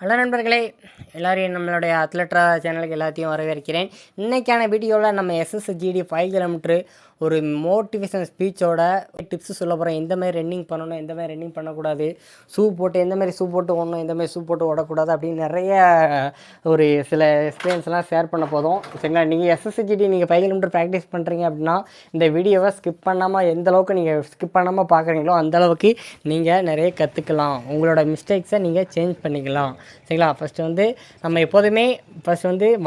Hello நண்பர்களே, எல்லோரையும் நம்மளுடைய அத்லெட்ரா சேனலுக்கு எல்லாத்தையும் வரவேற்கிறேன். இன்றைக்கான வீடியோவில் நம்ம எஸ்எஸ்ஜிடி 5 கிலோமீட்ரு ஒரு மோட்டிவேஷன் ஸ்பீச்சோட டிப்ஸு சொல்ல போகிறேன். எந்த மாதிரி ரன்னிங் பண்ணணும், எந்த மாதிரி ரன்னிங் பண்ணக்கூடாது, ஷூ போட்டு எந்த மாதிரி ஷூ போட்டு ஓடணும், எந்த மாதிரி ஷூ போட்டு ஓடக்கூடாது அப்படின்னு நிறைய ஒரு சில எக்ஸ்பீரியன்ஸ்லாம் ஷேர் பண்ண போதும். சரிங்களா, நீங்கள் எஸ்எஸ்ஜிடி நீங்கள் 5 கிலோமீட்டர் ப்ராக்டிஸ் பண்ணுறீங்க அப்படின்னா இந்த வீடியோவை ஸ்கிப் பண்ணாமல் எந்தளவுக்கு நீங்கள் ஸ்கிப் பண்ணாமல் பார்க்குறீங்களோ அந்தளவுக்கு நீங்கள் நிறைய கற்றுக்கலாம். உங்களோட மிஸ்டேக்ஸை நீங்கள் சேஞ்ச் பண்ணிக்கலாம். சரிங்களா, ஃபஸ்ட்டு வந்து நம்ம எப்போதுமே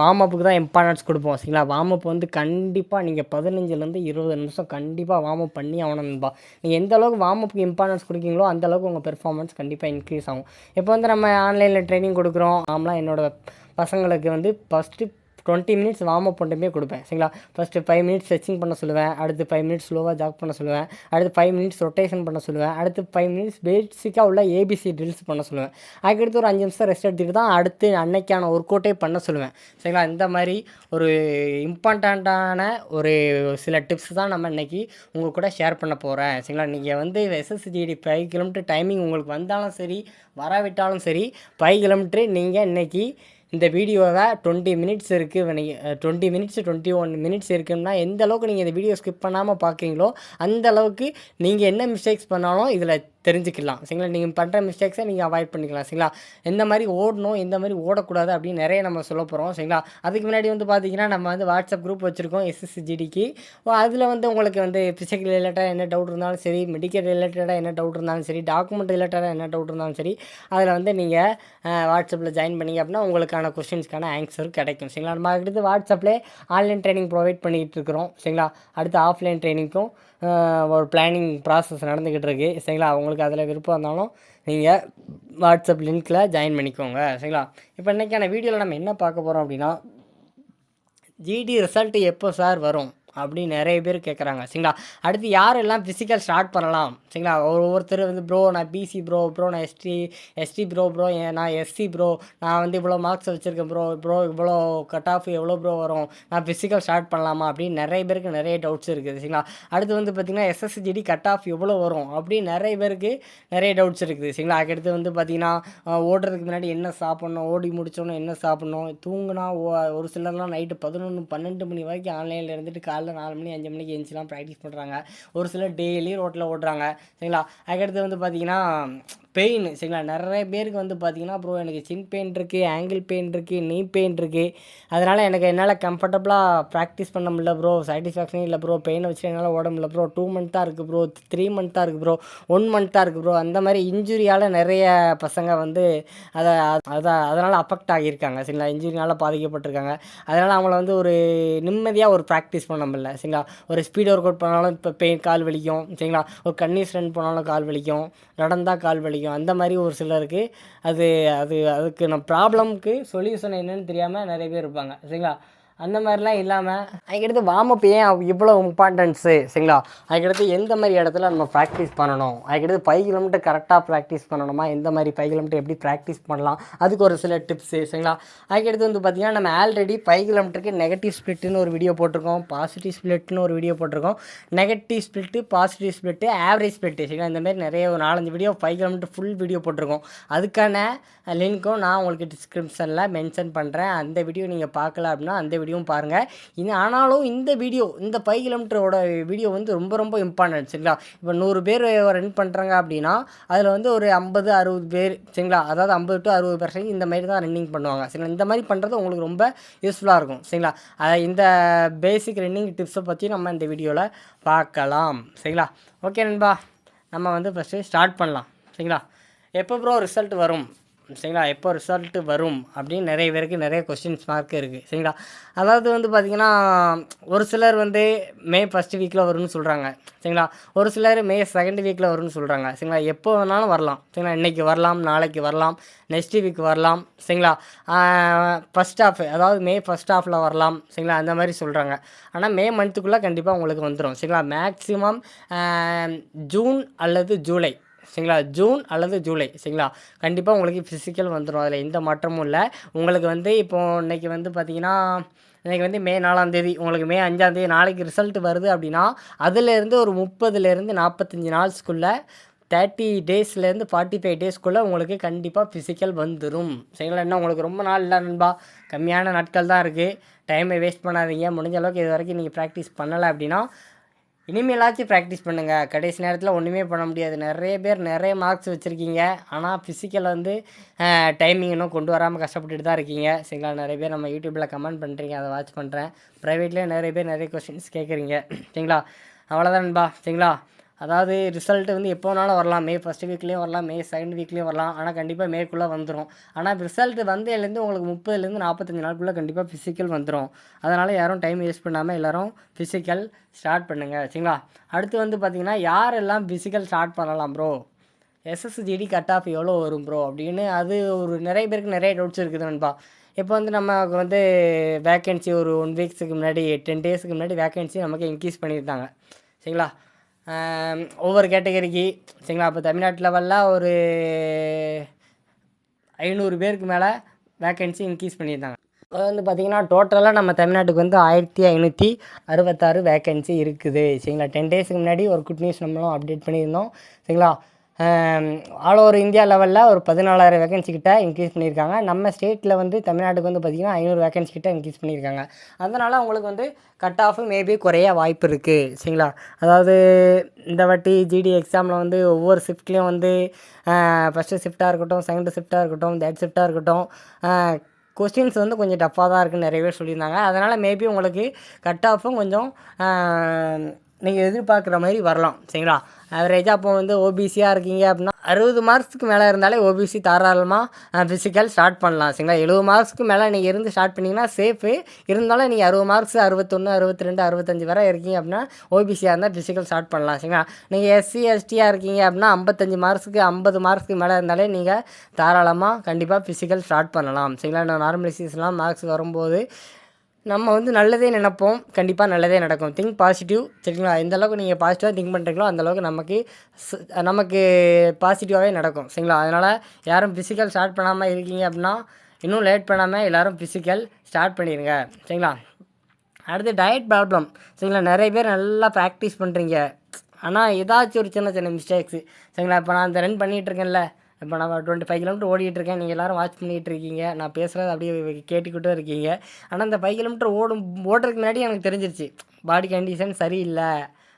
வார்ம் அப்புக்கு தான் இம்பார்ட்டன்ஸ் கொடுப்போம். சரிங்களா, வார்ம் அப் வந்து கண்டிப்பாக நீங்கள் 15லேருந்து 20 நிமிஷம் கண்டிப்பாக வார்ம் அப் பண்ணி ஆகணும்பா. நீங்கள் எந்த அளவுக்கு வார்ம் அப்புக்கு இம்பார்ட்டன்ஸ் கொடுக்கீங்களோ அந்தளவுக்கு உங்கள் பெர்ஃபார்மன்ஸ் கண்டிப்பாக இன்க்ரீஸ் ஆகும். இப்போ வந்து நம்ம ஆன்லைனில் ட்ரைனிங் கொடுக்குறோம். நாமலாம் என்னோடய பசங்களுக்கு வந்து ஃபஸ்ட்டு 20 மினிட்ஸ் வார்ம் அப் மட்டுமே கொடுப்பேன். சரிங்களா, ஃபஸ்ட்டு 5 மினிட்ஸ் ஸ்ட்ரெச்சிங் பண்ண சொல்லுவேன். அடுத்து 5 மினிட்ஸ் ஸ்லோவாக ஜாக் பண்ண சொல்லுவேன். அடுத்து 5 மினிட்ஸ் ரொட்டேஷன் பண்ண சொல்லுவேன். அடுத்து 5 மினிட்ஸ் பேசிக்காக உள்ள ஏபிசி ட்ரில்ஸ் பண்ண சொல்லுவேன். அதுக்கடுத்து ஒரு 5 நிமிஷம் ரெஸ்ட் எடுத்துகிட்டு தான் அடுத்து அன்னைக்கான ஒர்க் அவுட்டே பண்ண சொல்லுவேன். சரிங்களா, இந்த மாதிரி ஒரு இம்பார்ட்டண்ட்டான ஒரு சில டிப்ஸ் தான் நம்ம இன்றைக்கி உங்கள் கூட ஷேர் பண்ண போகிறேன். சரிங்களா, நீங்கள் வந்து எஸ்எஸ்ஜிடி 5 கிலோமீட்டர் டைமிங் உங்களுக்கு வந்தாலும் சரி வராவிட்டாலும் சரி 5 கிலோமீட்ரு நீங்கள் இன்றைக்கி இந்த வீடியோவை 20 மினிட்ஸ் இருக்குது. நீங்கள் 20 மினிட்ஸ் 21 மினிட்ஸ் இருக்குன்னா எந்த அளவுக்கு நீங்கள் இந்த வீடியோ ஸ்கிப் பண்ணாமல் பார்க்குறீங்களோ அந்த அளவுக்கு நீங்கள் என்ன மிஸ்டேக்ஸ் பண்ணாலும் இதில் தெரிஞ்சுக்கலாம். சரிங்களா, நீங்கள் பண்ணுற மிஸ்டேக்ஸை நீங்கள் அவாய்ட் பண்ணிக்கலாம். சரிங்களா, எந்த மாதிரி ஓடணும், எந்த மாதிரி ஓடக்கூடாது அப்படின்னு நிறைய நம்ம சொல்ல போகிறோம். சரிங்களா, அதுக்கு முன்னாடி வந்து பார்த்திங்கன்னா நம்ம வந்து வாட்ஸ்அப் குரூப் வச்சுருக்கோம் எஸ்எஸ்ஜிடிக்கு. அதில் வந்து உங்களுக்கு வந்து ஃபிசிக்கல் ரிலேட்டடாக என்ன டவுட் இருந்தாலும் சரி, மெடிக்கல் ரிலேட்டடாக என்ன டவுட் இருந்தாலும் சரி, டாக்குமெண்ட் ரிலேட்டடாக என்ன டவுட் இருந்தாலும் சரி, அதில் வந்து நீங்கள் வாட்ஸ்அப்பில் ஜாயின் பண்ணிங்க அப்படின்னா உங்களுக்கான கொஸ்டின்ஸ்க்கான ஆன்சர் கிடைக்கும். சரிங்களா, நம்ம அடுத்து வாட்ஸ்அப்லேயே ஆன்லைன் ட்ரைனிங் ப்ரொவைட் பண்ணிகிட்டு இருக்கிறோம். சரிங்களா, அடுத்து ஆஃப்லைன் ட்ரைனிங்க்கும் ஒரு பிளானிங் ப்ராசஸ் நடந்துக்கிட்டு இருக்குது. சரிங்களா, உங்களுக்கு அதில் விருப்பம் இருந்தாலும் நீங்கள் வாட்ஸ்அப் லிங்க்கில் ஜாயின் பண்ணிக்கோங்க. சரிங்களா, இப்போ இன்றைக்கான வீடியோவில் நம்ம என்ன பார்க்க போகிறோம் அப்படின்னா, ஜிடி ரிசல்ட்டு எப்போ சார் வரும் அப்படின்னு நிறைய பேர் கேட்குறாங்க. சரிங்களா, அடுத்து யாரெல்லாம் ஃபிசிக்கல் ஸ்டார்ட் பண்ணலாம். சரிங்களா, ஒவ்வொருத்தர் வந்து ப்ரோ நான் பிசி ப்ரோ நான் எஸ்டி ப்ரோ நான் எஸ்சி ப்ரோ நான் வந்து இவ்வளோ மார்க்ஸ் வச்சுருக்கேன் ப்ரோ இவ்வளோ கட் ஆஃப் எவ்வளோ ப்ரோ வரும், நான் ஃபிசிக்கல் ஸ்டார்ட் பண்ணலாமா அப்படின்னு நிறைய பேருக்கு நிறைய டவுட்ஸ் இருக்குது. சரிங்களா, அடுத்து வந்து பார்த்திங்கன்னா எஸ்எஸ்ஜிடி கட் ஆஃப் எவ்வளோ வரும் அப்படின்னு நிறைய பேருக்கு நிறைய டவுட்ஸ் இருக்குது. சரிங்களா, அதுக்கடுத்து வந்து பார்த்திங்கன்னா ஓடுறதுக்கு முன்னாடி என்ன சாப்பிட்ணும், ஓடி முடிச்சோன்னே என்ன சாப்பிட்ணும், தூங்குனா ஒரு சிலர்லாம் நைட்டு 11 12 மணி வரைக்கும் ஆன்லைனில் இருந்துட்டு 4 மணி 5 மணிக்கு எழுந்துச்சுலாம் ப்ராக்டிஸ் பண்ணுறாங்க. ஒரு சிலர் டெய்லி ரோட்டில் ஓடுறாங்க. சரிங்களா, அதுக்கடுத்து வந்து பார்த்திங்கன்னா பெயின். சரிங்களா, நிறைய பேருக்கு வந்து பார்த்திங்கன்னா ப்ரோ எனக்கு சின் பெயின் இருக்குது, ஆங்கிள் பெயின் இருக்குது, நீ பெயின் இருக்குது, அதனால் என்னால் கம்ஃபர்டபுளாக ப்ராக்டிஸ் பண்ண முடியல ப்ரோ, சாட்டிஸ்ஃபேக்ஷனே இல்லை ப்ரோ, பெயினை வச்சுட்டு என்னால் ஓட முடியல ப்ரோ, 2 மந்த் தான் இருக்குது ப்ரோ, 3 மந்த் தான் இருக்குது ப்ரோ, 1 மந்த் தான் இருக்குது ப்ரோ, அந்த மாதிரி இன்ஜுரியால் நிறைய பசங்க வந்து அதனால் அஃபெக்ட் ஆகியிருக்காங்க. சரிங்களா, இன்ஜுரினால் பாதிக்கப்பட்டிருக்காங்க. அதனால் அவங்கள வந்து ஒரு நிம்மதியாக ஒரு ப்ராக்டிஸ் பண்ண முடியல. சரிங்களா, ஒரு ஸ்பீட் ஒர்க் அவுட் பண்ணாலும் இப்போ பெயின் கால் வலிக்கும். சரிங்களா, ஒரு கன்னிஸ் ரன் போனாலும் கால் வலிக்கும், நடந்தால் கால் வலிக்கும். அந்த மாதிரி ஒரு சிலருக்கு அதுக்கு நம்ம ப்ராப்ளம்க்கு சொல்யூஷன் என்னன்னு தெரியாமல் நிறைய பேர் இருப்பாங்க. சரிங்களா, அந்த மாதிரிலாம் இல்லாமல் அதுக்கடுத்து வார்ம் அப் ஏன் இவ்வளோ இம்பார்ட்டன்ஸு. சரிங்களா, அதுக்கடுத்து எந்த மாதிரி இடத்துல நம்ம ப்ராக்டிஸ் பண்ணணும், அதுக்கடுத்து 5 கிலோமீட்டர் கரெக்டாக ப்ராக்டிஸ் பண்ணணுமா, எந்த மாதிரி 5 கிலோமீட்டர் எப்படி ப்ராக்டிஸ் பண்ணலாம், அதுக்கு ஒரு சில டிப்ஸு. சரிங்களா, அதுக்கடுத்து வந்து பார்த்திங்கன்னா நம்ம ஆல்ரெடி 5 கிலோமீட்டருக்கு நெகட்டிவ் ஸ்ப்ளிட்டுன்னு ஒரு வீடியோ போட்டிருக்கோம், பாசிட்டிவ் ஸ்ப்ளிட்னு ஒரு வீடியோ போட்டிருக்கோம், negative split, positive split, average split. சரிங்களா, இந்தமாதிரி நிறைய ஒரு 4-5 வீடியோ 5 கிலோமீட்டர் ஃபுல் வீடியோ போட்டிருக்கோம். அதுக்கான லிங்க்கும் நான் உங்களுக்கு டிஸ்கிரிப்ஷனில் மென்ஷன் பண்ணுறேன். அந்த வீடியோ நீங்கள் பார்க்கல அப்படின்னா அந்த வீடியோவும் பாருங்கள். ஆனாலும் இந்த 5 கிலோமீட்டரோட வீடியோ வந்து ரொம்ப ரொம்ப இம்பார்ட்டன்ட். சரிங்களா, இப்போ 100 பேர் ரன் பண்ணுறாங்க அப்படின்னா அதில் வந்து ஒரு 50-60 பேர். சரிங்களா, அதாவது 50 to 60% இந்த மாதிரி தான் ரன்னிங் பண்ணுவாங்க. சரிங்களா, இந்த மாதிரி பண்ணுறது உங்களுக்கு ரொம்ப யூஸ்ஃபுல்லாக இருக்கும். சரிங்களா, இந்த பேசிக் ரன்னிங் டிப்ஸை பற்றி நம்ம இந்த வீடியோவில் பார்க்கலாம். சரிங்களா, ஓகே நண்பா, நம்ம வந்து ஃபஸ்ட்டு ஸ்டார்ட் பண்ணலாம். சரிங்களா, எப்போ ப்ரோ ரிசல்ட் வரும், சரிங்களா, எப்போ ரிசல்ட்டு வரும் அப்படின்னு நிறைய பேருக்கு நிறைய கொஸ்டின்ஸ் மார்க் இருக்குது. சரிங்களா, அதாவது வந்து பார்த்திங்கன்னா ஒரு சிலர் வந்து மே 1st வீக்கில் வரும்னு சொல்கிறாங்க. சரிங்களா, ஒரு சிலர் மே 2nd வீக்கில் வரும்னு சொல்கிறாங்க. சரிங்களா, எப்போ வேணாலும் வரலாம். சரிங்களா, இன்றைக்கி வரலாம், நாளைக்கு வரலாம், நெக்ஸ்ட் வீக் வரலாம். சரிங்களா, ஃபஸ்ட் ஹாஃப் அதாவது மே ஃபஸ்ட் ஹாஃபில் வரலாம். சரிங்களா, அந்த மாதிரி சொல்கிறாங்க. ஆனால் மே மந்த்துக்குள்ளே கண்டிப்பாக உங்களுக்கு வந்துடும். சரிங்களா, மேக்ஸிமம் ஜூன் அல்லது ஜூலை. சரிங்களா, ஜூன் அல்லது ஜூலை. சரிங்களா, கண்டிப்பாக உங்களுக்கு ஃபிசிக்கல் வந்துடும். அதில் எந்த மாற்றமும் இல்லை. உங்களுக்கு வந்து இப்போது இன்றைக்கி வந்து பார்த்திங்கன்னா இன்றைக்கி வந்து மே 4ஆம் தேதி, உங்களுக்கு மே 5ஆம் தேதி நாளைக்கு ரிசல்ட் வருது அப்படின்னா அதிலேருந்து ஒரு 30லேருந்து 45 நாள்ஸ்க்குள்ளே 30 டேஸ்லேருந்து 45 டேஸ்க்குள்ளே உங்களுக்கு கண்டிப்பாக ஃபிசிக்கல் வந்துடும். சரிங்களா? இன்னும் உங்களுக்கு ரொம்ப நாள் இல்லை நண்பா, கம்மியான நாட்கள் தான் இருக்குது. டைமை வேஸ்ட் பண்ணாதீங்க. முடிஞ்ச அளவுக்கு இது வரைக்கும் நீங்கள் ப்ராக்டிஸ் பண்ணலை அப்படின்னா இனிமேலாச்சும் ப்ராக்டிஸ் பண்ணுங்கள். கடைசி நேரத்தில் ஒன்றுமே பண்ண முடியாது. நிறைய பேர் நிறைய மார்க்ஸ் வச்சுருக்கீங்க, ஆனால் ஃபிசிக்கல் வந்து டைமிங் இன்னும் கொண்டு வராமல் கஷ்டப்பட்டுட்டு தான் இருக்கீங்க. சரிங்களா? நிறைய பேர் நம்ம யூடியூப்பில் கமெண்ட் பண்ணுறீங்க, அதை வாட்ச் பண்ணுறேன். ப்ரைவேட்லேயே நிறைய பேர் நிறைய கொஸ்டின்ஸ் கேட்குறீங்க. சரிங்களா? அவ்வளோதான் நண்பா. சரிங்களா? அதாவது ரிசல்ட்டு வந்து எப்போ வேணாலும் வரலாம். மே 1 வீக்லேயும் வரலாம், மே 2 வீக்லேயும் வரலாம். ஆனால் கண்டிப்பாக மேக்குள்ளே வந்துடும். ஆனால் ரிசல்ட்டு வந்ததுலேருந்து உங்களுக்கு 30லேருந்து 45 நாளுக்குள்ளே கண்டிப்பாக ஃபிசிக்கல் வந்துடும். அதனால் யாரும் டைம் வேஸ்ட் பண்ணாமல் எல்லோரும் ஃபிசிக்கல் ஸ்டார்ட் பண்ணுங்கள். சரிங்களா? அடுத்து வந்து பார்த்திங்கன்னா, யாரெல்லாம் ஃபிசிக்கல் ஸ்டார்ட் பண்ணலாம் ப்ரோ, எஸ்எஸ்ஜிடி கட் ஆஃப் எவ்வளோ வரும் ப்ரோ அப்படின்னு அது ஒரு நிறைய பேருக்கு நிறைய டவுட்ஸ் இருக்குது நண்பா. இப்போ வந்து நமக்கு வந்து வேக்கன்சி ஒரு 1 வீக்ஸுக்கு முன்னாடி 10 டேஸுக்கு முன்னாடி வேக்கன்சி நமக்கு இன்க்ரீஸ் பண்ணியிருந்தாங்க. சரிங்களா? ஒவ்வொரு கேட்டகரிக்கு. சரிங்களா? அப்போ தமிழ்நாட்டு லெவலில் ஒரு 500 பேருக்கு மேலே வேக்கன்சி இன்க்ரீஸ் பண்ணியிருந்தாங்க. அது வந்து பார்த்திங்கன்னா டோட்டலாக நம்ம தமிழ்நாட்டுக்கு வந்து 1566 வேக்கன்சி இருக்குது. சரிங்களா? 10 டேஸுக்கு முன்னாடி ஒரு குட் நியூஸ் நம்மளும் அப்டேட் பண்ணியிருந்தோம். சரிங்களா? ஆல் ஓவர் இந்தியா லெவலில் ஒரு 14,000 வேக்கன்சி கிட்ட இன்க்ரீஸ் பண்ணியிருக்காங்க. நம்ம ஸ்டேட்டில் வந்து தமிழ்நாட்டுக்கு வந்து பார்த்திங்கன்னா 500 வேக்கன்சி கிட்ட இன்க்ரீஸ் பண்ணியிருக்காங்க. அதனால் உங்களுக்கு வந்து கட் ஆஃப் மேபி குறைய வாய்ப்பு இருக்குது. சரிங்களா? அதாவது இந்த வாட்டி ஜிடி எக்ஸாமில் வந்து ஒவ்வொரு ஷிஃப்ட்லேயும் வந்து ஃபஸ்ட்டு ஷிஃப்ட்டாக இருக்கட்டும், செகண்ட் ஷிஃப்ட்டாக இருக்கட்டும், தேர்ட் ஷிஃப்ட்டாக இருக்கட்டும், கொஸ்டின்ஸ் வந்து கொஞ்சம் டஃப்பாக தான் இருக்குன்னு நிறைய பேர் சொல்லியிருந்தாங்க. அதனால் மேபி உங்களுக்கு கட் ஆஃபும் கொஞ்சம் நீங்கள் எதிர்பார்க்குற மாதிரி வரலாம். சரிங்களா? ஆவரேஜாக அப்போ வந்து ஓபிசியாக இருக்கீங்க அப்படின்னா 60 மார்க்ஸுக்கு மேலே இருந்தாலே ஓபிசி தாராளமாக ஃபிசிக்கல் ஸ்டார்ட் பண்ணலாம். சரிங்களா? 70 மார்க்ஸுக்கு மேலே நீங்கள் இருந்து ஸ்டார்ட் பண்ணிங்கன்னா சேஃபு. இருந்தாலும் நீங்கள் 60 மார்க்ஸ் 61, 62, 65 வரை இருக்கீங்க அப்படின்னா ஓபிசியாக இருந்தால் ஃபிசிக்கல் ஸ்டார்ட் பண்ணலாம். சரிங்களா? நீங்கள் எஸ்சி எஸ்டியாக இருக்கீங்க அப்படின்னா 55 மார்க்ஸுக்கு 50 மார்க்ஸுக்கு மேலே இருந்தாலே நீங்கள் தாராளமாக கண்டிப்பாக ஃபிசிக்கல் ஸ்டார்ட் பண்ணலாம். சரிங்களா? நான் நார்மலைசேஷன்லாம் மார்க்ஸ் வரும்போது நம்ம வந்து நல்லதே நினைப்போம், கண்டிப்பாக நல்லதே நடக்கும். Think positive. சரிங்களா? எந்த அளவுக்கு நீங்கள் பாசிட்டிவாக திங்க் பண்ணுறீங்களோ அந்தளவுக்கு நமக்கு பாசிட்டிவாகவே நடக்கும். சரிங்களா? அதனால் யாரும் ஃபிசிக்கல் ஸ்டார்ட் பண்ணாமல் இருக்கீங்க அப்படின்னா இன்னும் லேட் பண்ணாமல் எல்லோரும் ஃபிசிக்கல் ஸ்டார்ட் பண்ணிடுங்க. சரிங்களா? அடுத்து டயட் ப்ராப்ளம். சரிங்களா? நிறைய பேர் நல்லா ப்ராக்டிஸ் பண்ணுறீங்க, ஆனால் ஏதாச்சும் ஒரு சின்ன சின்ன மிஸ்டேக்ஸு. சரிங்களா? இப்போ நான் இந்த ரன் பண்ணிகிட்ருக்கேன்ல, இப்போ நான் 25 கிலோமீட்டர் ஓடிட்டுருக்கேன். நீங்கள் எல்லோரும் வாட்ச் பண்ணிகிட்ருக்கீங்க, நான் பேசுகிறது அப்படியே கேட்டுக்கிட்டே இருக்கீங்க. ஆனால் இந்த 5 கிலோமீட்டர் ஓடுறதுக்கு முன்னாடி எனக்கு தெரிஞ்சிருச்சு பாடி கண்டிஷன் சரியில்லை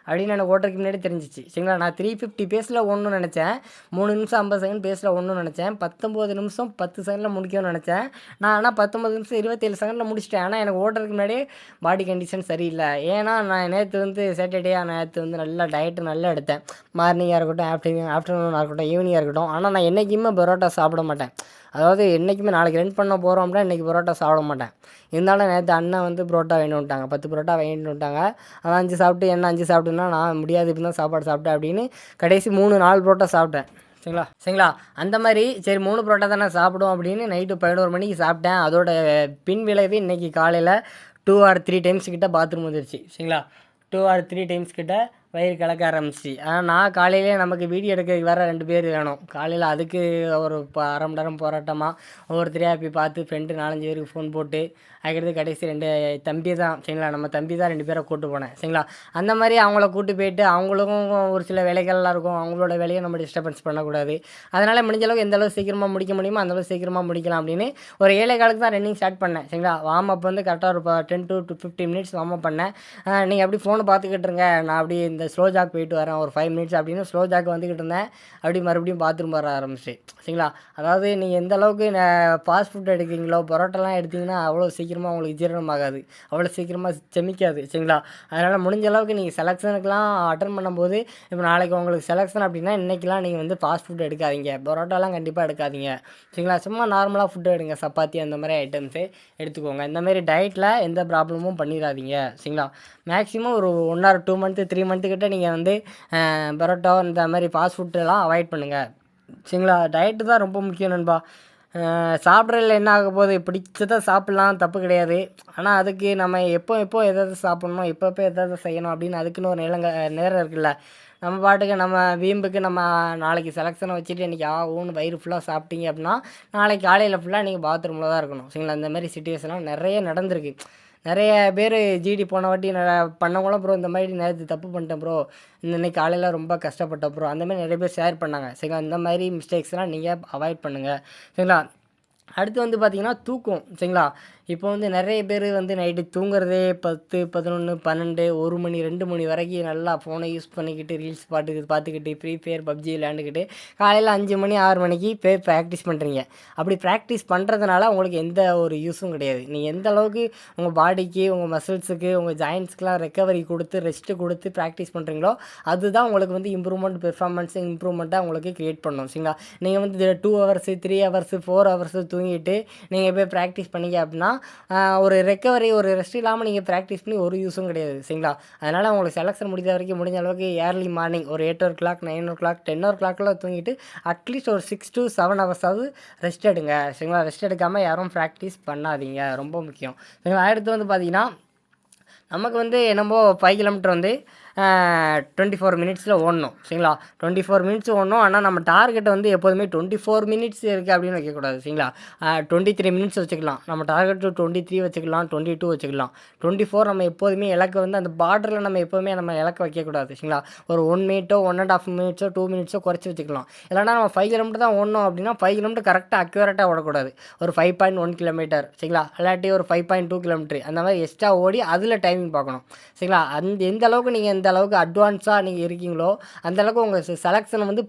அப்படின்னு எனக்கு ஓட்டுறதுக்கு முன்னாடி தெரிஞ்சிச்சு. சரிங்களா? நான் 350 பேஸில் ஓடணும்னு நினச்சேன். 3 நிமிஷம் 50 செகண்ட் பேஸில் ஓடணும்னு நினச்சேன். 19 நிமிஷம் 10 செகண்டில் முடிக்கணும்னு நினச்சேன். நான் ஆனால் 19 நிமிஷம் 27 செகண்டில் முடிச்சிட்டேன். ஆனால் எனக்கு ஓட்டுறதுக்கு முன்னாடியே பாடி கண்டிஷன் சரியில்லை. ஏன்னா நான் நேற்று வந்து நேற்று வந்து நல்லா டயட்டு நல்லா எடுத்தேன். மார்னிங்காக இருக்கட்டும், ஆஃப்டர்நூனாக இருக்கட்டும், ஈவினிங்காக இருக்கட்டும். ஆனால் நான் என்றைக்குமே பரோட்டா சாப்பிட மாட்டேன். அதாவது என்றைக்குமே நாளைக்கு ரன் பண்ண போகிறோம் அப்படின்னா இன்றைக்கி பரோட்டா சாப்பிட மாட்டேன். இருந்தாலும் நேற்று அண்ணன் வந்து புரோட்டா வாங்கிட்டு வந்துட்டாங்க, 10 புரோட்டா வாங்கிட்டு வந்துட்டாங்க. அவன் 5 சாப்பிட்டு என்ன 5 சாப்பிட்டுன்னா நான் முடியாது இப்படி தான் சாப்பாடு சாப்பிட்டேன் அப்படின்னு கடைசி 4 புரோட்டா சாப்பிட்டேன். சரிங்களா? அந்த மாதிரி சரி 3 புரோட்டா தானே சாப்பிடும் அப்படின்னு நைட்டு 11 மணிக்கு சாப்பிட்டேன். அதோட பின் விளைவு இன்றைக்கி காலையில் 2 or 3 டைம்ஸ் கிட்ட பாத்ரூம் வந்துருச்சு. சரிங்களா? 2 or 3 டைம்ஸ் கிட்ட வயிறு கலக்க ஆரம்பிச்சு. ஆனால் நான் காலையிலே நமக்கு வீடியோ எடுக்கிறதுக்கு வேறு 2 பேர் வேணும். காலையில் அதுக்கு ஒரு அரை மணி நேரம் போராட்டமாக ஒவ்வொருத்தரையாக போய் பார்த்து ஃப்ரெண்டு 4-5 பேருக்கு ஃபோன் போட்டு அதுக்கடுத்து கடைசி 2 தம்பி தான். சரிங்களா? நம்ம தம்பி தான் 2 பேரை கூப்பிட்டு போனேன். சரிங்களா? அந்த மாதிரி அவங்கள கூப்பிட்டு போயிட்டு அவங்களுக்கும் ஒரு சில வேலைகள்லாம் இருக்கும். அவங்களோட வேலையை நம்ம டிஸ்டர்பன்ஸ் பண்ணக்கூடாது. அதனால் முடிஞ்ச அளவுக்கு எந்தளவு சீக்கிரமாக முடிக்க முடியுமோ அந்தளவு சீக்கிரமாக முடிக்கலாம் அப்படின்னு ஒரு 7 காலுக்கு தான் ரன்னிங் ஸ்டார்ட் பண்ணேன். சரிங்களா? வார்ம் அப் வந்து கரெக்டாக ஒரு 10 to 15 மினிட்ஸ் வார்ம் அப் பண்ணேன். நீங்கள் அப்படி ஃபோனை பார்த்துக்கிட்டு இருங்க, நான் அப்படி இந்த ஸ்லோ ஜாக் போயிட்டு வரேன் ஒரு 5 மினிட்ஸ் அப்படின்னு ஸ்லோ ஜாக் வந்துக்கிட்டு இருந்தேன். அப்படி மறுபடியும் பாத்ரூம் வர ஆரம்பிச்சு. சரிங்களா? அதாவது நீங்கள் எந்த அளவுக்கு ஃபாஸ்ட் ஃபுட் எடுக்கிறீங்களோ, பரோட்டாலாம் எடுத்திங்கன்னா அவ்வளோ சீக்கிரமாக உங்களுக்கு ஜீரணமாகாது, அவ்வளோ சீக்கிரமாக செமிக்காது. சரிங்களா? அதனால் முடிஞ்ச அளவுக்கு நீங்கள் செலெக்ஷனுக்குலாம் அட்டன் பண்ணும்போது இப்போ நாளைக்கு உங்களுக்கு செலெக்ஷன் அப்படின்னா இன்றைக்கெலாம் நீங்கள் வந்து ஃபாஸ்ட் ஃபுட் எடுக்காதீங்க, பரோட்டாலாம் கண்டிப்பாக எடுக்காதீங்க. சரிங்களா? சும்மா நார்மலாக ஃபுட்டு எடுங்க, சப்பாத்தி அந்த மாதிரி ஐட்டம்ஸு எடுத்துக்கோங்க. இந்த மாதிரி டயட்டில் எந்த ப்ராப்ளமும் பண்ணிடாதீங்க. சரிங்களா? மேக்ஸிமம் ஒரு 1 or 2 மந்த்து 3 மந்த்து கிட்ட நீங்கள் வந்து பரோட்டா இந்த மாதிரி ஃபாஸ்ட் ஃபுட்டெல்லாம் அவாய்ட் பண்ணுங்கள். சரிங்களா? டயட்டு தான் ரொம்ப முக்கியம் நண்பா. சாப்பிட்றதுல என்ன ஆக போகுது, பிடிச்சதை சாப்பிட்லாம், தப்பு கிடையாது. ஆனால் அதுக்கு நம்ம எப்போ எதாவது சாப்பிட்ணும், எப்போ எதாவது செய்யணும் அப்படின்னு அதுக்குன்னு ஒரு நேரம் இருக்குல்ல. நம்ம பாட்டுக்கு நம்ம வீம்புக்கு நம்ம நாளைக்கு செலெக்ஷனை வச்சுட்டு இன்றைக்கி ஊன்னு வயிறு ஃபுல்லாக சாப்பிட்டீங்க அப்படின்னா நாளைக்கு காலையில் ஃபுல்லாக நீங்கள் பாத்ரூமில் தான் இருக்கணும். சரிங்களா? இந்த மாதிரி சிச்சுவேஷன்லாம் நிறைய நடந்திருக்கு. நிறைய பேர் ஜிடி போன வாட்டி பண்ணவங்களாம் ப்ரோ இந்த மாதிரி நேரத்து தப்பு பண்ணிட்டேன் ப்ரோ, இன்னைக்கு காலையில் ரொம்ப கஷ்டப்பட்டேன் ப்ரோ, அந்த மாதிரி நிறைய பேர் ஷேர் பண்ணாங்க. சரிங்களா, இந்த மாதிரி மிஸ்டேக்ஸ்லாம் நீங்கள் அவாய்ட் பண்ணுங்கள். சரிங்களா, அடுத்து வந்து பார்த்திங்கன்னா தூக்கம். சரிங்களா, இப்போ வந்து நிறைய பேர் வந்து நைட்டு தூங்குறதே 10, 11, 12, 1 மணி 2 மணி வரைக்கும் நல்லா ஃபோனை யூஸ் பண்ணிக்கிட்டு ரீல்ஸ் பார்த்துக்கிட்டு ஃப்ரீ ஃபயர் பப்ஜி விளையாண்டுக்கிட்டு காலையில் 5 மணி 6 மணிக்கு போய் ப்ராக்டிஸ் பண்ணுறீங்க. அப்படி ப்ராக்டிஸ் பண்ணுறதுனால உங்களுக்கு எந்த ஒரு யூஸும் கிடையாது. நீங்கள் எந்த அளவுக்கு உங்கள் பாடிக்கு, உங்கள் மசில்ஸுக்கு, உங்கள் ஜாயின்ட்ஸ்க்கெலாம் ரெக்கவரி கொடுத்து ரெஸ்ட்டு கொடுத்து ப்ராக்டிஸ் பண்ணுறீங்களோ அதுதான் உங்களுக்கு வந்து இம்ப்ரூவ்மெண்ட், பெர்ஃபார்மன்ஸ் இம்ப்ரூவ்மெண்ட்டாக உங்களுக்கு க்ரியேட் பண்ணணும். சரிங்களா, நீங்கள் வந்து 2 ஹவர்ஸு 3 ஹவர்ஸு 4 ஹவர்ஸு தூங்கிட்டு நீங்கள் போய் ப்ராக்டிஸ் பண்ணிங்க அப்படின்னா ஒரு ரெக்கவரி, ஒரு ரெஸ்ட் இல்லாமல் நீங்கள் ப்ராக்டிஸ் பண்ணி ஒரு யூஸும் கிடையாது. சரிங்களா, அதனால் உங்களுக்கு செலக்ஷன் முடிஞ்ச அளவுக்கு ஏர்லி மார்னிங் ஒரு 8 o'clock 9 o'clock 10 o'clockல தூங்கிட்டு அட்லீஸ்ட் ஒரு 6 to 7 ஹவர்ஸாவது ரெஸ்ட் எடுங்க. சரிங்களா, ரெஸ்ட் எடுக்காமல் யாரும் ப்ராக்டிஸ் பண்ணாதீங்க, ரொம்ப முக்கியம். சரிங்களா, அடுத்து வந்து பார்த்திங்கன்னா நமக்கு வந்து என்னமோ 5 கிலோமீட்டர் வந்து 24 மினிட்ஸில் ஓடணும். சரிங்களா, 24 மினிட்ஸ் ஓடணும். ஆனால் நம்ம டார்கெட்டை வந்து எப்போதுமே 24 மினிட்ஸ் இருக்குது அப்படின்னு வைக்கக்கூடாது. சரிங்களா, 23 மினிட்ஸ் வச்சுக்கலாம். நம்ம டார்கெட் 23 வச்சுக்கலாம், 22 வச்சுக்கலாம். 24 நம்ம எப்போதுமே இலக்கு வந்து அந்த பார்டரில் நம்ம எப்போதுமே நம்ம இலக்கு வைக்கக்கூடாது. சரிங்களா, ஒரு 1 மினிட்டோ 1.5 மினிட்ஸோ 2 மினிட்ஸோ குறைச்சி வச்சுக்கலாம். இல்லைனா நம்ம 5 கிலோமீட்டர் தான் ஓடணும் அப்படின்னா 5 கிலோமீட்டர் கரெக்டாக அக்யூரேட்டாக ஓடக்கூடாது. ஒரு 5.1 கிலோமீட்டர் சரிங்களா, இல்லாட்டி ஒரு 5.2 கிலோமீட்டர் அந்த மாதிரி எக்ஸ்ட்ரா ஓடி அதில் டைமிங் பார்க்கணும். சரிங்களா, எந்த அளவுக்கு நீங்கள் எந்த அளவுக்கு அட்வான்ஸாக நீங்கள் இருக்கீங்களோ அந்தளவுக்கு உங்கள் செலக்ஷன் வந்து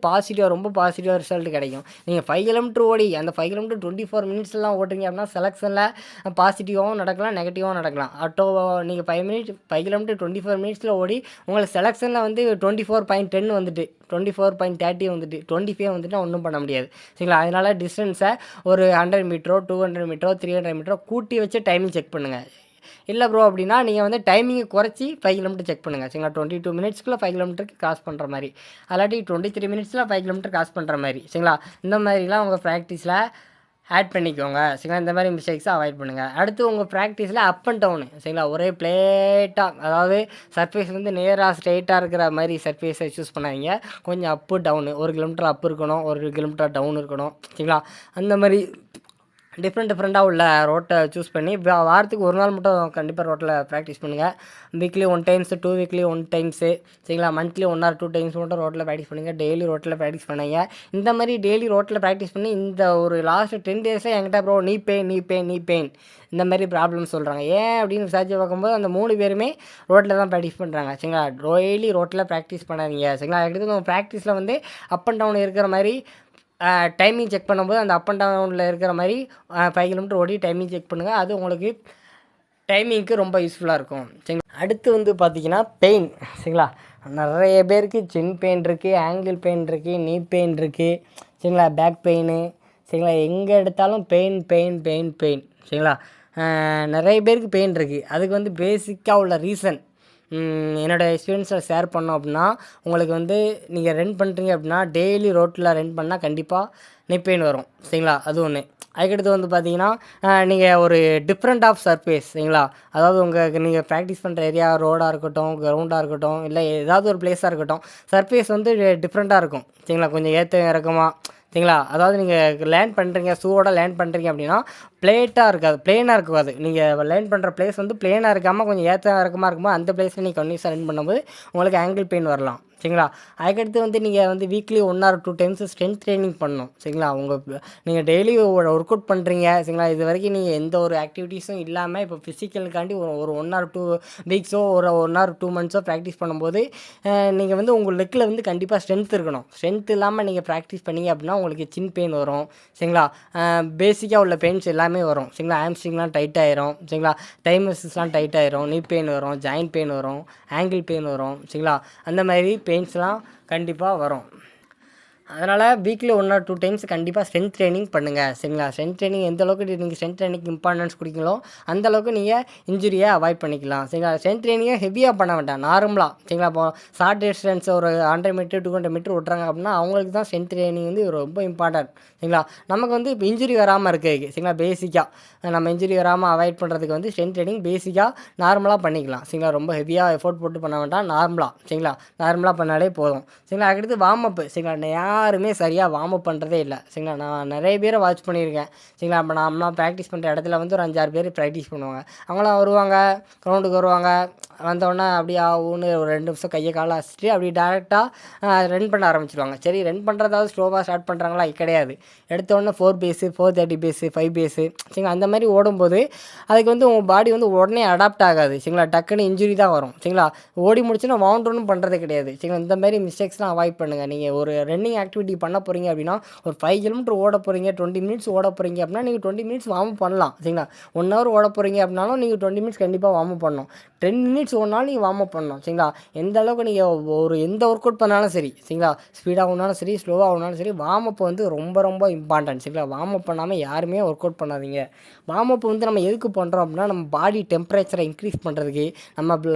ரொம்ப பாசிட்டிவாக ரிசல்ட் கிடைக்கும். நீங்கள் 5 கிலோமீட்டர் ஓடி அந்த 5 கிலோமீட்டர் 24 மினிட்ஸ்லாம் ஓட்டுறீங்க அப்படின்னா செலக்ஷனில் பாசிட்டிவாகவும் நடக்கலாம், நெகட்டிவாகவும் நடக்கலாம். நீங்கள் 5 கிலோமீட்டர் 24 மினிட்ஸில் ஓடி உங்களுக்கு செலக்ஷனில் வந்து 24.10 வந்துட்டு 24.30 வந்துட்டு 25 வந்துட்டு ஒன்றும் பண்ண முடியாது. சரிங்களா, அதனால் டிஸ்டன்ஸை ஒரு 100 மீட்டரோ 200 மீட்டரோ 300 மீட்டரோ கூட்டி வச்சு டைமிங் செக் பண்ணுங்கள். இல்லை ப்ரோ அப்படின்னா நீங்கள் வந்து டைமிங்கை குறைச்சி 5 கிலோமீட்டர் செக் பண்ணுங்கள். சரிங்களா, 22 மினிட்ஸ்க்குள்ளே 5 கிலோமீட்டருக்கு கிராஸ் பண்ணுற மாதிரி, அல்லாட்டி 23 மினிட்ஸில் 5 கிலோமீட்டர் கிராஸ் பண்ணுற மாதிரி. சரிங்களா, இந்த மாதிரிலாம் உங்கள் ப்ராக்டிஸில் ஆட் பண்ணிக்கோங்க. சரிங்களா, இந்த மாதிரி மிஸ்டேக்ஸை அவாய்ட் பண்ணுங்கள். அடுத்து உங்கள் ப்ராக்டிஸில் அப் அண்ட் டவுனு. சரிங்களா, ஒரே பிளேட்டாக அதாவது சர்ஃபேஸ் வந்து நேராக ஸ்ட்ரெயிட்டாக இருக்கிற மாதிரி சர்ஃபேஸை சூஸ் பண்ணாதீங்க. கொஞ்சம் அப்பு டவுனு, 1 கிலோமீட்டர் அப் இருக்கணும், 1 கிலோமீட்டர் டவுன் இருக்கணும். சரிங்களா, அந்த மாதிரி டிஃப்ரெண்ட்டாக உள்ள ரோட்டை சூஸ் பண்ணி வாரத்துக்கு ஒரு நாள் மட்டும் கண்டிப்பாக ரோட்டில் ப்ராக்டிஸ் பண்ணுங்கள். Weekly 1 times, 2 weekly 1 times. சரிங்களா, மந்த்லி 1 or 2 டைம்ஸ் மட்டும் ரோட்டில் ப்ராக்டிஸ் பண்ணுங்கள். டெய்லி ரோட்டில் ப்ராக்டிஸ் பண்ணுங்க. இந்த மாதிரி டெய்லி ரோட்டில் ப்ராக்டிஸ் பண்ணி இந்த ஒரு லாஸ்ட் 10 டேஸில் என்கிட்ட ப்ரோ நீ பெயின் இந்த மாதிரி ப்ராப்ளம் சொல்கிறாங்க. ஏன் அப்படின்னு விசாரிச்சு பார்க்கும்போது அந்த 3 பேருமே ரோட்டில் தான் ப்ராக்டிஸ் பண்ணுறாங்க. சரிங்களா, டெய்லி ரோட்டில் ப்ராக்டிஸ் பண்ணாதீங்க. சரிங்களா, அடுத்து நம்ம ப்ராக்டிஸில் வந்து அப் அண்ட் டவுன் இருக்கிற மாதிரி டைமிங் செக் பண்ணும்போது அந்த அப் அண்ட் டவுனில் இருக்கிற மாதிரி 5 கிலோமீட்டர் ஓடி டைமிங் செக் பண்ணுங்கள். அது உங்களுக்கு டைமிங்க்கு ரொம்ப யூஸ்ஃபுல்லாக இருக்கும். சரிங்களா, அடுத்து வந்து பார்த்திங்கன்னா பெயின். சரிங்களா, நிறைய பேருக்கு சின் பெயின் இருக்குது, ஆங்கிள் பெயின் இருக்குது, நீ பெயின் இருக்குது. சரிங்களா, பேக் பெயின். சரிங்களா, எங்கே எடுத்தாலும் பெயின். சரிங்களா, நிறைய பேருக்கு பெயின் இருக்குது. அதுக்கு வந்து பேசிக்காக உள்ள ரீசன் என்னோடய எக்ஸ்பீரியன்ஸில் ஷேர் பண்ணோம் அப்படின்னா, உங்களுக்கு வந்து நீங்கள் ரன் பண்ணுறீங்க அப்படின்னா டெய்லி ரோட்டில் ரன் பண்ணால் கண்டிப்பாக நெக் பெயின் வரும். சரிங்களா, அது ஒன்று. அதுக்கடுத்து வந்து பார்த்திங்கன்னா நீங்கள் ஒரு டிஃப்ரெண்ட் ஆஃப் சர்ஃபேஸ். சரிங்களா, அதாவது நீங்கள் ப்ராக்டிஸ் பண்ணுற ஏரியா ரோடாக இருக்கட்டும், கிரவுண்டாக இருக்கட்டும், இல்லை ஏதாவது ஒரு பிளேஸாக இருக்கட்டும், சர்ஃபேஸ் வந்து டிஃப்ரெண்ட்டாக இருக்கும். சரிங்களா, கொஞ்சம் ஏற்ற இறக்கமாக. சரிங்களா, அதாவது நீங்கள் லேண்ட் பண்ணுறீங்க, ஷூவோட லேண்ட் பண்ணுறீங்க அப்படின்னா பிளேனாக இருக்காது. நீங்கள் லேண்ட் பண்ணுற பிளேஸ் வந்து பிளேனாக இருக்காமல் கொஞ்சம் ஏற்ற இறக்கமாக இருக்கும்போது அந்த பிளேஸில் நீங்கள் கன்வியூஸாக ரன் பண்ணும்போது உங்களுக்கு ஆங்கிள் பெயின் வரலாம். சரிங்களா, அதுக்கடுத்து வந்து நீங்கள் வந்து weekly 1 or 2 times strength training பண்ணணும். சரிங்களா, நீங்கள் டெய்லி ஒர்க் அவுட் பண்ணுறீங்க. சரிங்களா, இது வரைக்கும் நீங்கள் எந்த ஒரு ஆக்டிவிட்டீஸும் இல்லாமல் இப்போ ஃபிசிக்கலுக்காண்டி ஒரு 1 or 2 வீக்ஸோ ஒரு 1 or 2 மந்த்ஸோ ப்ராக்டிஸ் பண்ணும்போது நீங்கள் வந்து உங்கள் லெக்கில் வந்து கண்டிப்பாக ஸ்ட்ரென்த் இருக்கணும். ஸ்ட்ரென்த் இல்லாமல் நீங்கள் ப்ராக்டிஸ் பண்ணிங்க அப்படின்னா உங்களுக்கு சின் பெயின் வரும். சரிங்களா, பேசிக்காக உள்ள பெயின்ஸ் எல்லாமே வரும். சரிங்களா, ஹாம்ஸ்ட்ரிங்லாம் டைட் ஆயிரும். சரிங்களா, டைமஸஸ்லாம் டைட் ஆயிரும், நீ பெயின் வரும், ஜாயின்ட் பெயின் வரும், ஆங்கிள் பெயின் வரும். சரிங்களா, அந்த மாதிரி பெயின்ஸ்லாம் கண்டிப்பாக வரும். அதனால் வீக்லி 1 or 2 டைம்ஸ் கண்டிப்பாக ஸ்ட்ரென்த் ட்ரைனிங் பண்ணுங்கள். சரிங்களா, ஸ்ட்ரென்த் ட்ரைனிங் எந்த அளவுக்கு நீங்கள் ஸ்ட்ரென்த் ட்ரைனிங் இம்பார்ட்டன்ஸ் கொடுக்கீங்களோ அந்தளவுக்கு நீங்கள் இன்ஜுரியை அவாய்ட் பண்ணிக்கலாம். சரிங்களா, ஸ்ட்ரென்த் ட்ரைனிங்கை ஹெவியாக பண்ண வேண்டாம், நார்மலாக. சரிங்களா, இப்போ ஷார்ட் டிஸ்டன்ஸ் ஒரு 100 மீட்டர் 200 மீட்டர் விட்றாங்க அப்படின்னா அவங்களுக்கு தான் ஸ்ட்ரென்த் ட்ரைனிங் வந்து ரொம்ப இம்பார்ட்டன்ட். சரிங்களா, நமக்கு வந்து இப்போ இன்ஜுரி வராமல் இருக்குது. சரிங்களா, பேசிக்காக நம்ம இன்ஜுரி வராமல் அவாய்ட் பண்ணுறதுக்கு வந்து ஸ்ட்ரென்த் ட்ரைனிங் பேசிக்காக நார்மலாக பண்ணிக்கலாம். சரிங்களா, ரொம்ப ஹெவியாக எஃபோர்ட் போட்டு பண்ண வேண்டாம், நார்மலாக. சரிங்களா, நார்மலாக பண்ணாலே போதும். சரிங்களா, அதுக்கடுத்து வார்ம் அப். சரிங்களா, யாருமே சரியாக வார்ம் அப் பண்ணுறதே இல்லை. சரிங்களா, நான் நிறைய பேரை வாட்ச் பண்ணியிருக்கேன். சரிங்களா, இப்போ நாம்லாம் ப்ராக்டிஸ் பண்ணுற இடத்துல வந்து ஒரு 5-6 பேர் ப்ராக்டிஸ் பண்ணுவாங்க. அவங்களாம் வருவாங்க, கிரவுண்டுக்கு வருவாங்க. வந்தோடனே அப்படியே ஆகுன்னு ஒரு 2 நிமிஷம் கையை காலை அசைச்சிட்டு அப்படியே டேரெக்டாக ரன் பண்ண ஆரம்பிச்சிடுவாங்க. சரி, ரன் பண்ணுறதாவது ஸ்லோவாக ஸ்டார்ட் பண்ணுறாங்களா? கிடையாது. எடுத்தோடனே 4 பேஸு, 430 பேஸு, 5 பேஸு, சரிங்களா, அந்த மாதிரி ஓடும்போது அதுக்கு வந்து உங்கள் பாடி வந்து உடனே அடாப்ட் ஆகாது. சரிங்களா, டக்குன்னு இன்ஜுரி தான் வரும். சரிங்களா, ஓடி முடிச்சுன்னா வவுண்டர்னும் பண்ணுறது கிடையாது. சரிங்களா, இந்த மாதிரி மிஸ்டேக்ஸ்லாம் அவாய்ட் பண்ணுங்கள். நீங்கள் ஒரு ரன்னிங் ஆக்டிவிட்டி பண்ண போகிறீங்க அப்படின்னா, ஒரு 5 கிலோமீட்டர் ஓட போகிறீங்க, 20 மினிட்ஸ் ஓட போகிறீங்க அப்படின்னா நீங்கள் 20 மினிட்ஸ் வார்ம் அப் பண்ணலாம். சரிங்களா, 1 ஹவர் ஓட போகிறீங்க அப்படின்னாலும் நீங்கள் 20 மினிட்ஸ் கண்டிப்பாக வார்ம் அப் பண்ணணும். 10 மினிட்ஸ் ஓடினாலும் நீங்கள் வார்ம் அப் பண்ணணும். சரிங்களா, எந்த அளவுக்கு நீங்கள் எந்த ஒர்க் அவுட் பண்ணாலும் சரி, சரிங்களா, ஸ்பீடாக ஓடினாலும் சரி, ஸ்லோவாக ஓடினாலும் சரி, வார்ம் அப் வந்து ரொம்ப ரொம்ப இம்பார்ட்டன்ட். சரிங்களா, வார்ம் அப் பண்ணாமல் யாருமே ஒர்க் அவுட் பண்ணாதீங்க. வார்ம் அப் வந்து நம்ம எதுக்கு பண்ணுறோம் அப்படின்னா, நம்ம பாடி டெம்பரேச்சரை இன்க்ரீஸ் பண்ணுறதுக்கு,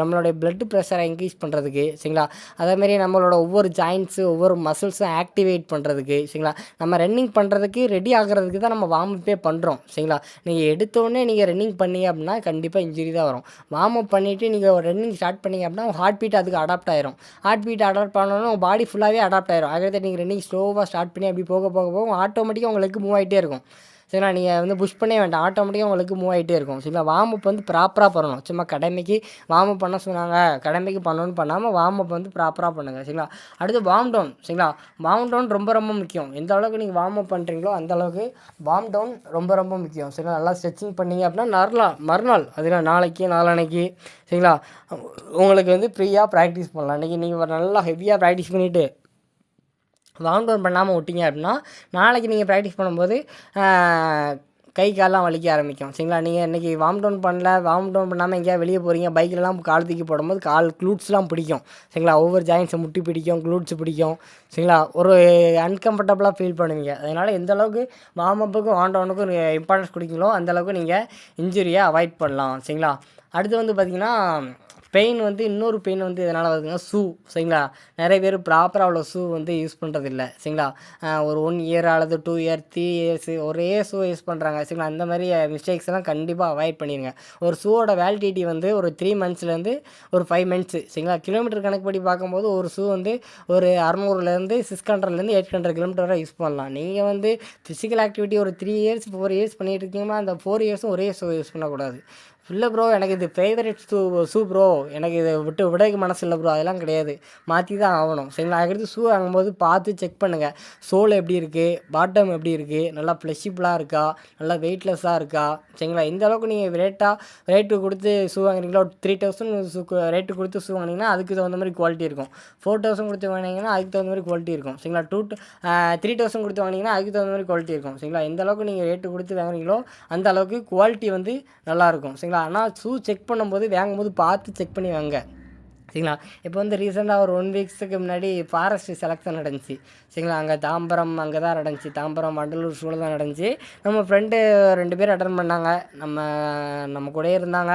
நம்மளுடைய பிளட் ப்ரெஷரை இன்க்ரீஸ் பண்ணுறதுக்கு, சரிங்களா, அதேமாரி நம்மளோட ஒவ்வொரு ஜாயின்ட்ஸு ஒவ்வொரு மசில்ஸும் ஆக்டிவேட் பண்ணுறதுக்கு, சரிங்களா, நம்ம ரன்னிங் பண்ணுறதுக்கு ரெடி ஆகிறதுக்கு தான் நம்ம வார்ம் அப்பே பண்ணுறோம். சரிங்களா, நீங்கள் எடுத்தோடனே நீங்கள் ரன்னிங் பண்ணீங்க அப்படின்னா கண்டிப்பாக இன்ஜுரி தான் வரும். வார்ம் அப் பண்ணிவிட்டு நீங்கள் ரன்னிங் ஸ்டார்ட் பண்ணீங்க அப்படின்னா ஹார்ட் பீட் அதுக்கு அடாப்ட் ஆயிரும். ஹார்ட் பீட் அடாப்ட் பண்ணோன்னா உங்கள் பாடி ஃபுல்லாகவே அடாப்ட் ஆயிரும். அதுக்கடுத்து நீங்கள் ரன்னிங் ஸ்லோவாக ஸ்டார்ட் பண்ணி அப்படி போக போக போக ஆட்டோமேட்டிக்காக உங்களுக்கு மூவ் ஆகிட்டே இருக்கும். சரிங்களா, நீங்கள் வந்து புஷ் பண்ணவே வேண்டாம், ஆட்டோமேட்டிக்காக உங்களுக்கு மூவ் ஆகிட்டே இருக்கும். சரிங்களா, வார்ம் அப் வந்து ப்ராப்பராக பண்ணணும். சும்மா கடமைக்கு வார்ம் அப் பண்ண சொன்னாங்க, கடமைக்கு பண்ணணும்னு பண்ணாமல் வார்ம் அப் வந்து ப்ராப்பராக பண்ணுங்கள். சரிங்களா, அடுத்து வார்ம் டவுன். சரிங்களா, வார்ம் டவுன் ரொம்ப ரொம்ப முக்கியம். எந்த அளவுக்கு நீங்கள் வார்ம் அப் பண்ணுறீங்களோ அந்த அளவுக்கு வார்ம் டவுன் ரொம்ப ரொம்ப முக்கியம். சரிங்களா, நல்லா ஸ்ட்ரெச்சிங் பண்ணீங்க அப்படின்னா மறுநாள் அதில் நாளைக்கு நாளான்னைக்கு, சரிங்களா, உங்களுக்கு வந்து ஃப்ரீயாக ப்ராக்டிஸ் பண்ணலாம். இன்றைக்கி நீங்கள் நல்லா ஹெவியாக ப்ராக்டிஸ் பண்ணிவிட்டு வார்ம் டவுன் பண்ணாமல் விட்டீங்க அப்படின்னா நாளைக்கு நீங்கள் ப்ராக்டிஸ் பண்ணும்போது கை காலெலாம் வலிக்க ஆரம்பிக்கும். சரிங்களா, நீங்கள் இன்றைக்கி வார்ம் டவுன் பண்ணாமல் எங்கேயாவது வெளியே போகிறீங்க, பைக்கிலலாம் கால் தூக்கி போடும்போது க்ளூட்ஸ்லாம் பிடிக்கும். சரிங்களா, ஒவ்வொரு ஜாயின்ஸை முட்டி பிடிக்கும், க்ளூட்ஸ் பிடிக்கும். சரிங்களா, ஒரு அன்கம்ஃபர்டபுளாக ஃபீல் பண்ணுவீங்க. அதனால் எந்த அளவுக்கு வார்ம் அப்புக்கும் வார்ம் டவுனுக்கும் இம்பார்ட்டன்ஸ் கொடுக்கீங்களோ அந்தளவுக்கு நீங்கள் இன்ஜுரியை அவாய்ட் பண்ணலாம். சரிங்களா, அடுத்து வந்து பார்த்திங்கன்னா இன்னொரு பெயின் வந்து எதனால் வருதுன்னா சரிங்களா, நிறைய பேர் ப்ராப்பராக அவ்வளோ வந்து யூஸ் பண்ணுறதில்ல. சரிங்களா, ஒரு 1 இயர் அல்லது 2 இயர் 3 இயர்ஸு ஒரே யூஸ் பண்ணுறாங்க. சரிங்களா, அந்த மாதிரி மிஸ்டேக்ஸ் எல்லாம் கண்டிப்பாக அவாய்ட் பண்ணிடுங்க. ஒரு ஷூவோட வேலிடிட்டி வந்து ஒரு 3 மந்த்ஸ்லேருந்து ஒரு 5 மந்த்ஸு. சரிங்களா, கிலோமீட்டர் கணக்குப்படி பார்க்கும்போது ஒரு வந்து ஒரு 600லேருந்து 600லேருந்து 800 கிலோமீட்டர் வரை யூஸ் பண்ணலாம். நீங்கள் வந்து ஃபிசிக்கல் ஆக்டிவிட்டி ஒரு 3 இயர்ஸ் 4 இயர்ஸ் பண்ணிகிட்டு இருக்கீங்கன்னா அந்த 4 இயர்ஸும் ஒரே யூஸ் பண்ணக்கூடாது. இல்லை ப்ரோ, எனக்கு இது ஃபேவரட் ப்ரோ, எனக்கு இதை விடக்கு மனசு இல்லை ப்ரோ, அதெல்லாம் கிடையாது, மாற்றி தான் ஆகணும். சரிங்களா, அதுக்கடுத்து ஷூ வாங்கும்போது பார்த்து செக் பண்ணுங்கள். சோல் எப்படி இருக்குது, பாட்டம் எப்படி இருக்குது, நல்லா ஃப்ளெக்சிபிளாக இருக்கா, நல்லா வெயிட்லெஸ்ஸாக இருக்கா. சரிங்களா, இந்த அளவுக்கு நீங்கள் ரேட்டு கொடுத்து ஷூ வாங்குறீங்களா, ஒரு 3000 ரேட்டு கொடுத்து ஷூ வாங்கினீங்கன்னா அதுக்கு தகுந்த மாதிரி குவாலிட்டி இருக்கும். 4000 கொடுத்து வாங்கினீங்கன்னா அதுக்கு தகுந்த மாதிரி குவாலிட்டி இருக்கும். சரிங்களா, 3000 கொடுத்து வாங்கினீங்கன்னா அதுக்கு தகுந்த மாதிரி குவாலிட்டி இருக்கும். சரிங்களா, எந்த அளவுக்கு நீங்கள் ரேட்டு கொடுத்து வாங்குறீங்களோ அந்த அளவுக்கு குவாலிட்டி வந்து நல்லாயிருக்கும். சரிங்களா, ஆனால் ஷூ செக் பண்ணும்போது வாங்கும்போது பார்த்து செக் பண்ணி வாங்க. சரிங்களா, இப்போ வந்து ரீசெண்டாக ஒரு 1 வீக்ஸுக்கு முன்னாடி ஃபாரஸ்ட் செலெக்ஷன் நடந்துச்சு. சரிங்களா, அங்கே தாம்பரம் அங்கே தான் நடந்துச்சு, தாம்பரம் வண்டலூர் ஷூவில் தான் நடந்துச்சு. நம்ம ஃப்ரெண்டு 2 பேர் அட்டன் பண்ணாங்க, நம்ம கூடயே இருந்தாங்க.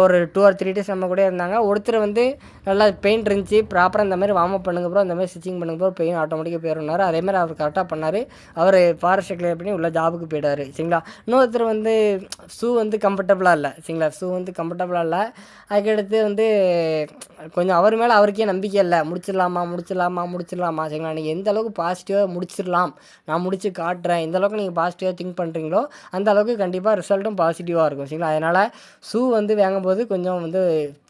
ஒரு 2 or 3 டேஸ் நம்ம கூட இருந்தாங்க. ஒருத்தர் வந்து நல்லா பெயின் இருந்துச்சு, ப்ராப்பராக இந்த மாதிரி வார்ம் அப் பண்ணுங்க ப்ரோ, இந்த மாதிரி ஸ்டிச்சிங் பண்ணுங்க ப்ரோ, பெயின் ஆட்டோமேட்டிக்காக போயிடுனாரு. அதேமாதிரி அவர் கரெக்டாக பண்ணார். அவர் ஃபாரஸ்ட்டை கிளியர் பண்ணி உள்ள ஜாபுக்கு போயிட்டார். சரிங்களா, இன்னொருத்தர் வந்து ஷூ வந்து கம்ஃபர்டபுளாக இல்லை. சரிங்களா, ஷூ வந்து கம்ஃபர்டபுளாக இல்லை. அதுக்கடுத்து வந்து கொஞ்சம் அவர் மேலே அவருக்கே நம்பிக்கை இல்லை. முடிச்சிடலாமா. சரிங்களா, நீங்கள் எந்த அளவுக்கு பாசிட்டிவாக முடிச்சிடலாம், நான் முடிச்சு காட்டுறேன், இந்த அளவுக்கு நீங்கள் பாசிட்டிவாக திங்க் பண்ணுறீங்களோ அந்த அளவுக்கு கண்டிப்பாக ரிசல்ட்டும் பாசிட்டிவாக இருக்கும். சரிங்களா, அதனால் ஷூ வந்து வாங்கும்போது கொஞ்சம் வந்து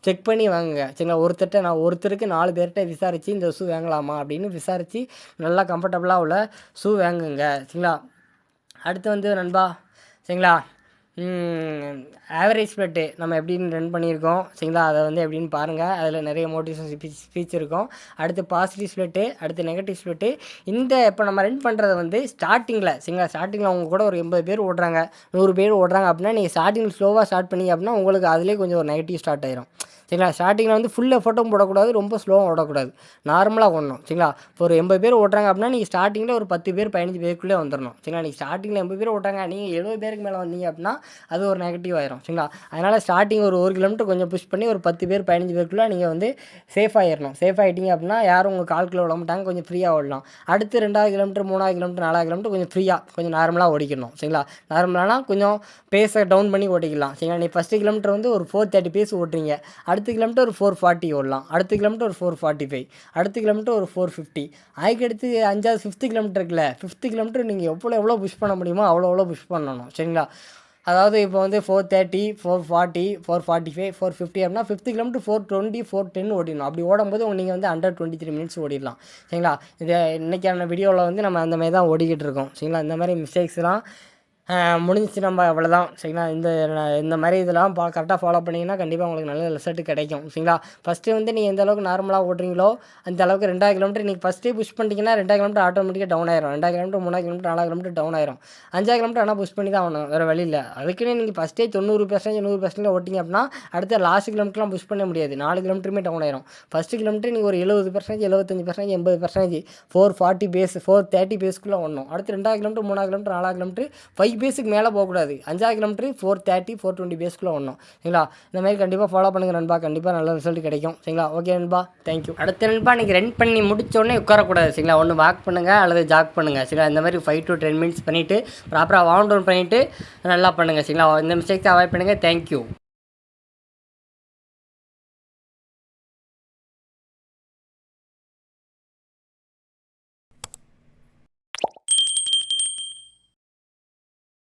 செக் பண்ணி வாங்குங்க. சரிங்களா, நான் ஒருத்தருக்கு 4 பேர்கிட்ட விசாரித்து இந்த ஷூ வாங்கலாமா அப்படின்னு விசாரித்து நல்லா கம்ஃபர்டபுளாக உள்ள ஷூ வாங்குங்க. சரிங்களா, அடுத்து வந்து நண்பா, சரிங்களா, ஆவரேஜ் ஸ்ப்ளிட்டு நம்ம எப்படின்னு ரன் பண்ணியிருக்கோம். சரிங்களா, அதை வந்து எப்படின்னு பாருங்கள். அதில் நிறைய மோட்டிவேஷன் ஸ்பீச் இருக்கும். அடுத்து பாசிட்டிவ் ஸ்ப்ளிட்டு, அடுத்து நெகட்டிவ் ஸ்ப்ளிட்டு. இப்போ நம்ம ரன் பண்ணுறதை வந்து ஸ்டார்டிங்கில் அவங்க கூட ஒரு 80 பேர் ஓடுறாங்க, 100 பேர் ஓடுறாங்க அப்படின்னா நீங்கள் ஸ்டார்டிங்கில் ஸ்லோவாக ஸ்டார்ட் பண்ணி அப்படின்னா உங்களுக்கு அதிலே கொஞ்சம் ஒரு நெகட்டிவ் ஸ்டார்ட் ஆயிரும். சரிங்களா, ஸ்டார்டிங்கில் வந்து ஃபுல் எஃபர்ட்டும் போடக்கூடாது, ரொம்ப ஸ்லோவாக ஓடக்கூடாது, நார்மலாக ஓடணும். சரிங்களா, இப்போ ஒரு 80 பேர் ஓடுறாங்க அப்படின்னா நீங்கள் ஸ்டார்டிங்கில் ஒரு 10 பேர் 15 பேருக்குள்ளே வந்துடணும். சரிங்களா, நீங்கள் ஸ்டார்டிங்கில் 80 பேர் ஓட்டாங்க, நீங்கள் 70 பேருக்கு மேலே வந்தீங்க அப்படின்னா அது ஒரு நெகட்டிவ் ஆயிரும். சரிங்களா, அதனால் ஸ்டார்டிங் ஒரு 1 கிலோமீட்டர் கொஞ்சம் புஷ் பண்ணி ஒரு 10 பேர் 15 பேருக்குள்ளே நீங்கள் வந்து சேஃப் ஆகிட்டீங்க அப்படின்னா யாரும் உங்கள் கால்குள்ளே விட மாட்டாங்க, கொஞ்சம் ஃப்ரீயாக ஓடலாம். அடுத்து 2வது கிலோமீட்டர் 3வது கிலோமீட்டர் 4வது கிலோமீட்டர் கொஞ்சம் நார்மலாக ஓடிக்கணும். சரிங்களா, நார்மலானா கொஞ்சம் பேஸை டவுன் பண்ணி ஓட்டிக்கலாம். சரிங்களா, நீ ஃபஸ்ட்டு கிலோமீட்டர் வந்து ஒரு 430 பேஸ் ஓட்டுறீங்க, அடுத்து அடுத்த கிலோமீட்டர் ஒரு 440 ஓடலாம், அடுத்த கிலோமீட்டர் ஒரு 445, அடுத்த கிலோமீட்டர் ஒரு 450. அதுக்கடுத்து 5வது 5th கிலோமீட்டர் இருக்குல்ல, 5th கிலோமீட்டர் நீங்கள் எவ்வளோ புஷ் பண்ண முடியுமோ அவ்வளோ புஷ் பண்ணணும். சரிங்களா? அதாவது இப்போ வந்து 430, 440, 445, 450 அப்படின்னா 5th கிலோமீட்டர் 420, 410 ஓடிடணும். அப்படி ஓடும்போது நீங்கள் வந்து அண்டர் 23 மினிட்ஸ் ஓடிடலாம். சரிங்களா? இது இன்றைக்கான வீடியோவில் வந்து நம்ம அந்த மாதிரி தான் ஓடிக்கிட்டு இருக்கோம். சரிங்களா? இந்த மாதிரி மிஸ்டேக்ஸ்லாம் முடிஞ்சிச்சு. நம்ம அவ்வளோதான். சரிங்களா? இந்த மாதிரி இதெல்லாம் கரெக்டாக ஃபாலோ பண்ணிங்கன்னா கண்டிப்பாக உங்களுக்கு நல்ல ரிசல்ட் கிடைக்கும். சரிங்களா? ஃபஸ்ட்டு வந்து நீங்கள் எந்த அளவுக்கு நார்மலாக ஓடுறீங்களோ அந்த அளவுக்கு 2வது கிலோமீட்டர் நீங்கள் ஃபஸ்ட்டே புஷ் பண்ணிட்டீங்கன்னா 2வது கிலோமீட்டர் ஆட்டோமேட்டிக்காக டவுன் ஆயிரும். 2வது கிலோமீட்டர் 3வது கிலோமீட்டர் 4வது கிலோமீட்டர் டவுன் ஆயிரும். 5வது கிலோமீட்டர் ஆனால் புஷ் பண்ணி தான் ஆகணும், வேறு வழி இல்லை. அதுக்குன்னே நீங்கள் ஃபஸ்ட்டே 90% 100% ஓட்டிங்க அப்படின்னா அடுத்த லாஸ்ட் கிலோமீட்டர்லாம் புஷ் பண்ண முடியாது. 4 கிலோமீட்டருமே டவுன் ஆயிரும். ஃபஸ்ட்டு கிலோமீட்டர் நீங்கள் ஒரு 70%, 75%, 80%, 440 பேஸ் 430 பேஸ்க்குள்ளே ஓடணும். அடுத்து 2வது கிலோமீட்டர் 3வது கிலோமீட்டர் 4வது கிலோமீட்டர் 5 பேஸுக்கு மேலே போகக்கூடாது. 5வது கிலோமீட்டர் 430, 420 பேஸ்க்குள்ளே ஓடணும். சரிங்களா? இந்த மாதிரி கண்டிப்பாக ஃபாலோ பண்ணுங்கள் நண்பா. கண்டிப்பாக நல்ல ரிசல்ட் கிடைக்கும். சரிங்களா? ஓகே நண்பா, தேங்க்யூ. அடுத்த நண்பா, நீங்கள் ரன் பண்ணி முடித்தோடனே உட்காரக்கூடாது. சரிங்களா? ஒன்று வாக் பண்ணுங்கள் அல்லது ஜாக் பண்ணுங்கள். சரிங்களா? இந்த மாதிரி 5 to 10 மினிட்ஸ் பண்ணிவிட்டு ப்ராப்பராக வார்ம் டவுன் பண்ணிவிட்டு நல்லா பண்ணுங்கள். சரிங்களா? இந்த மிஸ்டேக்ஸை அவாய்ட் பண்ணுங்கள். தேங்க்யூ.